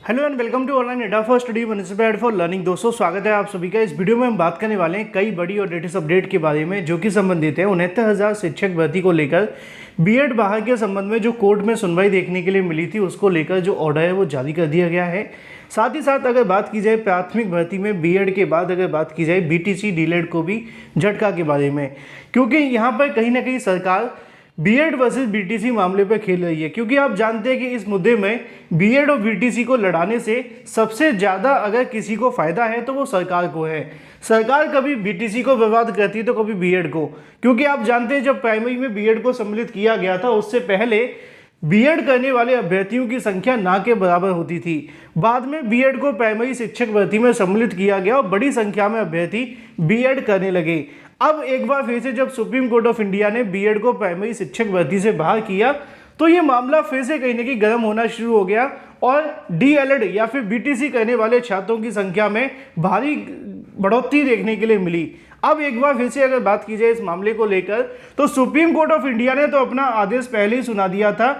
Hello and welcome to online data for study one inspired for learning. दोस्तों स्वागत है आप सभी का। इस वीडियो में हम बात करने वाले हैं कई बड़ी और लेटेस्ट अपडेट के बारे में जो कि संबंधित है 69,000 शिक्षक भर्ती को लेकर। बीएड बाहर के संबंध में जो कोर्ट में सुनवाई देखने के लिए मिली थी उसको लेकर जो ऑर्डर है वो जारी कर दिया गया है। साथ ही साथ अगर बात की जाए प्राथमिक भर्ती में बीएड के बाद अगर बात की जाए बीटीसी डीलेड को भी झटका के बारे में, क्योंकि यहाँ पर कहीं ना कहीं सरकार बीएड वर्सेस बीटीसी मामले पर खेल रही है। क्योंकि आप जानते हैं कि इस मुद्दे में बीएड और बीटीसी को लड़ाने से सबसे ज़्यादा अगर किसी को फ़ायदा है तो वो सरकार को है। सरकार कभी बीटीसी को बर्बाद करती है तो कभी बीएड को, क्योंकि आप जानते हैं जब प्राइमरी में बीएड को सम्मिलित किया गया था उससे पहले बीएड करने वाले अभ्यर्थियों की संख्या ना के बराबर होती थी। बाद में बीएड को प्राइमरी शिक्षक भर्ती में सम्मिलित किया गया और बड़ी संख्या में अभ्यर्थी बीएड करने लगे। अब एक बार फिर से जब सुप्रीम कोर्ट ऑफ इंडिया ने बीएड को प्राइमरी शिक्षक भर्ती से बाहर किया तो ये मामला फिर से कहीं ना कहीं गर्म होना शुरू हो गया और डीएलएड या फिर बीटीसी करने वाले छात्रों की संख्या में भारी बढ़ोतरी देखने के लिए मिली। अब एक बार फिर से अगर बात की जाए इस मामले को लेकर तो सुप्रीम कोर्ट ऑफ इंडिया ने तो अपना आदेश पहले ही सुना दिया था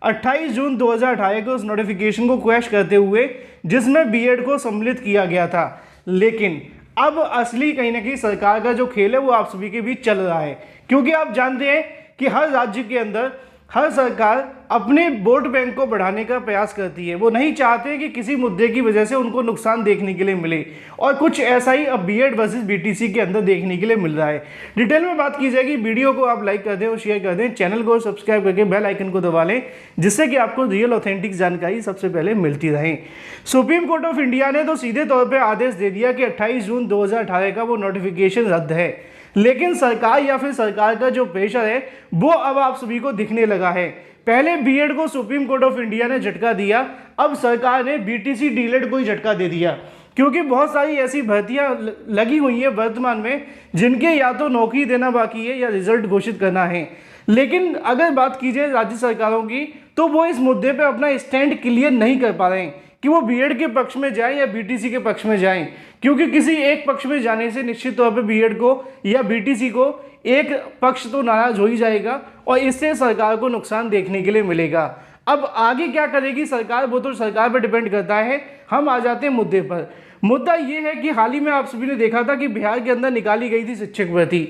28 जून 2018 को उस नोटिफिकेशन को क्वैश करते हुए जिसमें बीएड को सम्मिलित किया गया था। लेकिन अब असली कहीं ना कहीं सरकार का जो खेल है वो आप सभी के बीच चल रहा है, क्योंकि आप जानते हैं कि हर राज्य के अंदर हर सरकार अपने वोट बैंक को बढ़ाने का प्रयास करती है। वो नहीं चाहते कि किसी मुद्दे की वजह से उनको नुकसान देखने के लिए मिले, और कुछ ऐसा ही अब बीएड वर्सेस बीटीसी के अंदर देखने के लिए मिल रहा है। डिटेल में बात की जाएगी। वीडियो को आप लाइक कर दें और शेयर कर दें, चैनल को सब्सक्राइब करके बेल आइकन को दबा लें जिससे कि आपको रियल ऑथेंटिक जानकारी सबसे पहले मिलती रहे। सुप्रीम कोर्ट ऑफ इंडिया ने तो सीधे तौर पर आदेश दे दिया कि 28 जून 2018 का वो नोटिफिकेशन रद्द है, लेकिन सरकार या फिर सरकार का जो प्रेशर है वो अब आप सभी को दिखने लगा है। पहले बीएड को सुप्रीम कोर्ट ऑफ इंडिया ने झटका दिया, अब सरकार ने बीटीसी डीलेड को ही झटका दे दिया, क्योंकि बहुत सारी ऐसी भर्तियां लगी हुई हैं वर्तमान में जिनके या तो नौकरी देना बाकी है या रिजल्ट घोषित करना है। लेकिन अगर बात की जाए राज्य सरकारों की तो वो इस मुद्दे पर अपना स्टैंड क्लियर नहीं कर पा रहे हैं कि वो बीएड के पक्ष में जाएं या बीटीसी के पक्ष में जाएं, क्योंकि किसी एक पक्ष में जाने से निश्चित तौर पे बीएड को या बीटीसी को एक पक्ष तो नाराज हो ही जाएगा और इससे सरकार को नुकसान देखने के लिए मिलेगा। अब आगे क्या करेगी सरकार वो तो सरकार पर डिपेंड करता है। हम आ जाते हैं मुद्दे पर। मुद्दा ये है कि हाल ही में आप सभी ने देखा था कि बिहार के अंदर निकाली गई थी शिक्षक भर्ती।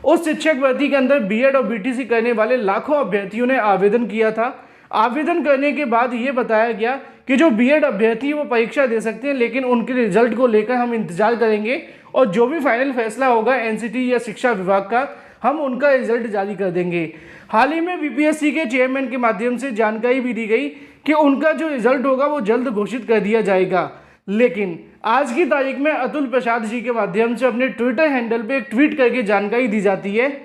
उस शिक्षक भर्ती के अंदर बीएड और बीटीसी करने वाले लाखों अभ्यर्थियों ने आवेदन किया था। आवेदन करने के बाद ये बताया गया कि जो बीएड अभ्यर्थी वो परीक्षा दे सकते हैं, लेकिन उनके रिजल्ट को लेकर हम इंतजार करेंगे और जो भी फाइनल फैसला होगा एनसीटी या शिक्षा विभाग का हम उनका रिजल्ट जारी कर देंगे। हाल ही में बीपीएससी के चेयरमैन के माध्यम से जानकारी भी दी गई कि उनका जो रिजल्ट होगा वो जल्द घोषित कर दिया जाएगा। लेकिन आज की तारीख में अतुल प्रसाद जी के माध्यम से अपने ट्विटर हैंडल पे एक ट्वीट करके जानकारी दी जाती है।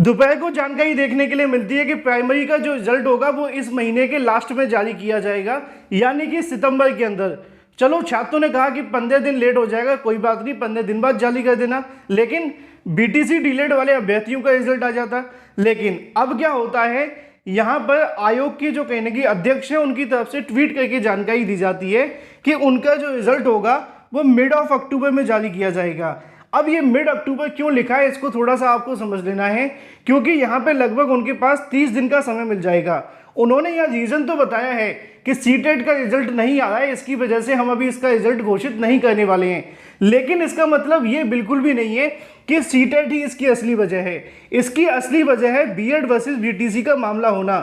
दोपहर को जानकारी देखने के लिए मिलती है कि प्राइमरी का जो रिजल्ट होगा वो इस महीने के लास्ट में जारी किया जाएगा, यानी कि सितंबर के अंदर। चलो छात्रों ने कहा कि 15 दिन लेट हो जाएगा, कोई बात नहीं, 15 दिन बाद जारी कर देना, लेकिन बीटीसी डीलेड वाले अभ्यर्थियों का रिजल्ट आ जाता। लेकिन अब क्या होता है, यहाँ पर आयोग के जो कहने की अध्यक्ष है उनकी तरफ से ट्वीट करके जानकारी दी जाती है कि उनका जो रिजल्ट होगा वो मिड ऑफ अक्टूबर में जारी किया जाएगा। अब ये मिड अक्टूबर क्यों लिखा है इसको थोड़ा सा आपको समझ लेना है, क्योंकि यहाँ पे लगभग उनके पास 30 दिन का समय मिल जाएगा। उन्होंने यह रीज़न तो बताया है कि सीटेट का रिजल्ट नहीं आ रहा है, इसकी वजह से हम अभी इसका रिजल्ट घोषित नहीं करने वाले हैं, लेकिन इसका मतलब ये बिल्कुल भी नहीं है कि सीटेट ही इसकी असली वजह है। इसकी असली वजह है बीएड वर्सेस बीटीसी का मामला होना,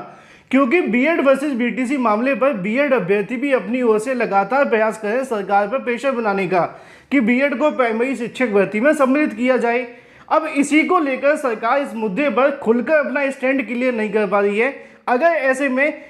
क्योंकि बीएड वर्सेस बीटीसी मामले पर बीएड अभ्यर्थी भी अपनी ओर से लगातार प्रयास करें सरकार पर प्रेशर बनाने का कि बीएड को प्राइमरी शिक्षक भर्ती में सम्मिलित किया जाए। अब इसी को लेकर सरकार इस मुद्दे पर खुलकर अपना स्टैंड क्लियर नहीं कर पा रही है। अगर ऐसे में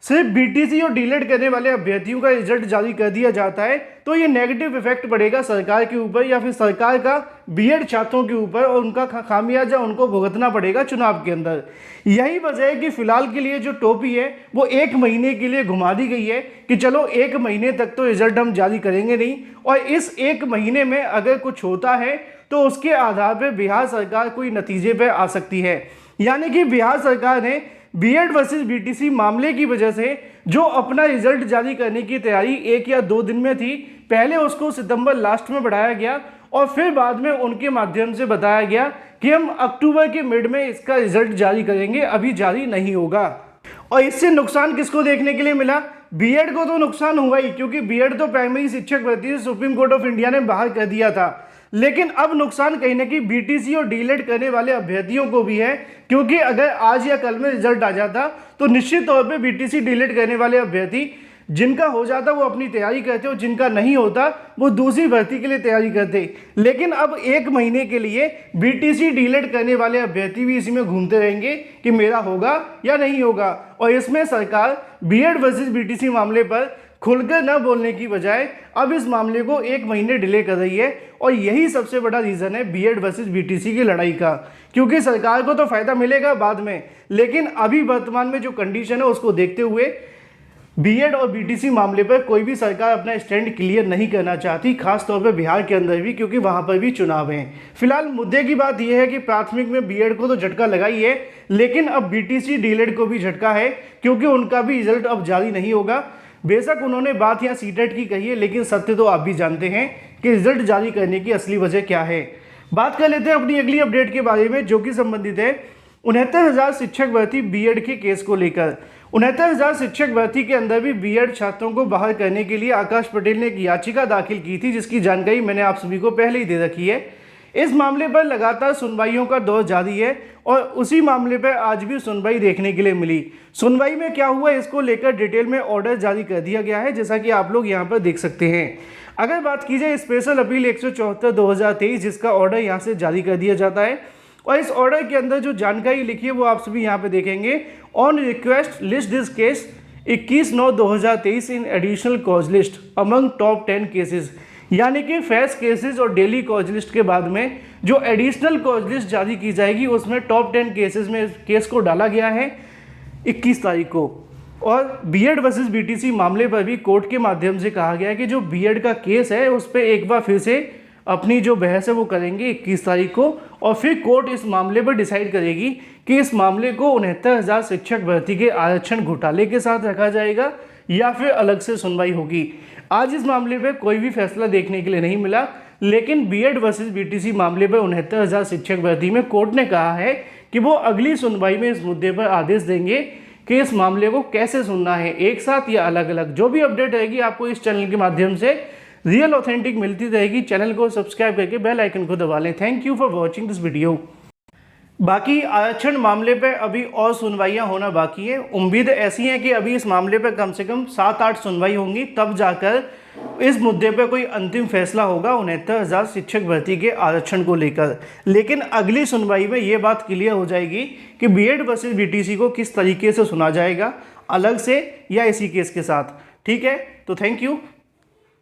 सिर्फ बीटीसी और डीलेड करने वाले अभ्यर्थियों का रिजल्ट जारी कर दिया जाता है तो ये नेगेटिव इफेक्ट पड़ेगा सरकार के ऊपर या फिर सरकार का बीएड छात्रों के ऊपर, और उनका खामियाजा उनको भुगतना पड़ेगा चुनाव के अंदर। यही वजह है कि फिलहाल के लिए जो टोपी है वो 1 महीने के लिए घुमा दी गई है कि चलो 1 महीने तक तो रिजल्ट हम जारी करेंगे नहीं, और इस 1 महीने में अगर कुछ होता है तो उसके आधार पर बिहार सरकार कोई नतीजे पर आ सकती है। यानी कि बिहार सरकार ने बीएड वर्सेस बीटीसी मामले की वजह से जो अपना रिजल्ट जारी करने की तैयारी 1 या 2 दिन में थी, पहले उसको सितंबर लास्ट में बढ़ाया गया और फिर बाद में उनके माध्यम से बताया गया कि हम अक्टूबर के मिड में इसका रिजल्ट जारी करेंगे, अभी जारी नहीं होगा। और इससे नुकसान किसको देखने के लिए मिला? बीएड को तो नुकसान हुआ ही, क्योंकि बीएड तो प्राइमरी शिक्षक भर्ती से सुप्रीम कोर्ट ऑफ इंडिया ने बाहर कर दिया था। लेकिन अब नुकसान कहीं ना कहीं बीटीसी और डीएलएड करने वाले अभ्यर्थियों को भी है, क्योंकि अगर आज या कल में रिजल्ट आ जाता तो निश्चित तौर पे बीटीसी डीएलएड करने वाले अभ्यर्थी जिनका हो जाता वो अपनी तैयारी करते और जिनका नहीं होता वो दूसरी भर्ती के लिए तैयारी करते। लेकिन अब 1 महीने के लिए बीटीसी डीएलएड करने वाले अभ्यर्थी भी इसी में घूमते रहेंगे कि मेरा होगा या नहीं होगा। और इसमें सरकार बीएड वर्सेस बीटीसी मामले पर खुलकर न बोलने की बजाय अब इस मामले को 1 महीने डिले कर रही है। और यही सबसे बड़ा रीज़न है बीएड वर्सेस बीटीसी की लड़ाई का, क्योंकि सरकार को तो फ़ायदा मिलेगा बाद में, लेकिन अभी वर्तमान में जो कंडीशन है उसको देखते हुए बीएड और बीटीसी मामले पर कोई भी सरकार अपना स्टैंड क्लियर नहीं करना चाहती, खास तौर पर बिहार के अंदर भी, क्योंकि वहां पर भी चुनाव हैं। फिलहाल मुद्दे की बात यह है कि प्राथमिक में बीएड को तो झटका लगा ही है, लेकिन अब बीटीसी डीएलएड को भी झटका है, क्योंकि उनका भी रिजल्ट अब जारी नहीं होगा। बेशक उन्होंने बात यहाँ सीटेट की कही है, लेकिन सत्य तो आप भी जानते हैं कि रिजल्ट जारी करने की असली वजह क्या है। बात कर लेते हैं अपनी अगली अपडेट के बारे में, जो कि संबंधित है 69,000 शिक्षक भर्ती बीएड के केस को लेकर। 69,000 शिक्षक भर्ती के अंदर भी बीएड छात्रों को बाहर करने के लिए आकाश पटेल ने एक याचिका दाखिल की थी, जिसकी जानकारी मैंने आप सभी को पहले ही दे रखी है। इस मामले पर लगातार सुनवाइयों का दौर जारी है और उसी मामले पर आज भी सुनवाई देखने के लिए मिली। सुनवाई में क्या हुआ इसको लेकर डिटेल में ऑर्डर जारी कर दिया गया है, जैसा कि आप लोग यहाँ पर देख सकते हैं। अगर बात की जाए स्पेशल अपील 174/2023, जिसका ऑर्डर यहाँ से जारी कर दिया जाता है, और इस ऑर्डर के अंदर जो जानकारी लिखी है वो आप सभी यहाँ पे देखेंगे। On request list this case 21/9/2023 in additional cause list among top 10 cases, यानी कि फ्रेश केसेस और डेली कॉज लिस्ट के बाद में जो एडिशनल कॉज लिस्ट जारी की जाएगी उसमें टॉप 10 केसेस में इस केस को डाला गया है 21 तारीख को। और बीएड वर्सेस बीटीसी मामले पर भी कोर्ट के माध्यम से कहा गया है कि जो बीएड का केस है उस पर एक बार फिर से अपनी जो बहस है वो करेंगे 21 तारीख को, और फिर कोर्ट इस मामले पर डिसाइड करेगी कि इस मामले को 69,000 शिक्षक भर्ती के आरक्षण घोटाले के साथ रखा जाएगा या फिर अलग से सुनवाई होगी। आज इस मामले पे कोई भी फैसला देखने के लिए नहीं मिला, लेकिन बीएड वर्सेस बीटीसी मामले पर 69,000 शिक्षक भर्ती में कोर्ट ने कहा है कि वो अगली सुनवाई में इस मुद्दे पर आदेश देंगे कि इस मामले को कैसे सुनना है, एक साथ या अलग अलग। जो भी अपडेट रहेगी आपको इस चैनल के माध्यम से रियल ऑथेंटिक मिलती रहेगी। चैनल को सब्सक्राइब करके बेल आइकन को दबा लें। Thank you for watching this video. बाकी आरक्षण मामले पे अभी और सुनवाइयां होना बाकी है। उम्मीद ऐसी है कि अभी इस मामले पे कम से कम 7-8 सुनवाई होंगी, तब जाकर इस मुद्दे पे कोई अंतिम फैसला होगा 69,000 शिक्षक भर्ती के आरक्षण को लेकर। लेकिन अगली सुनवाई में ये बात क्लियर हो जाएगी कि बीएड वर्सेस बीटीसी को किस तरीके से सुना जाएगा, अलग से या इसी केस के साथ। ठीक है, तो थैंक यू।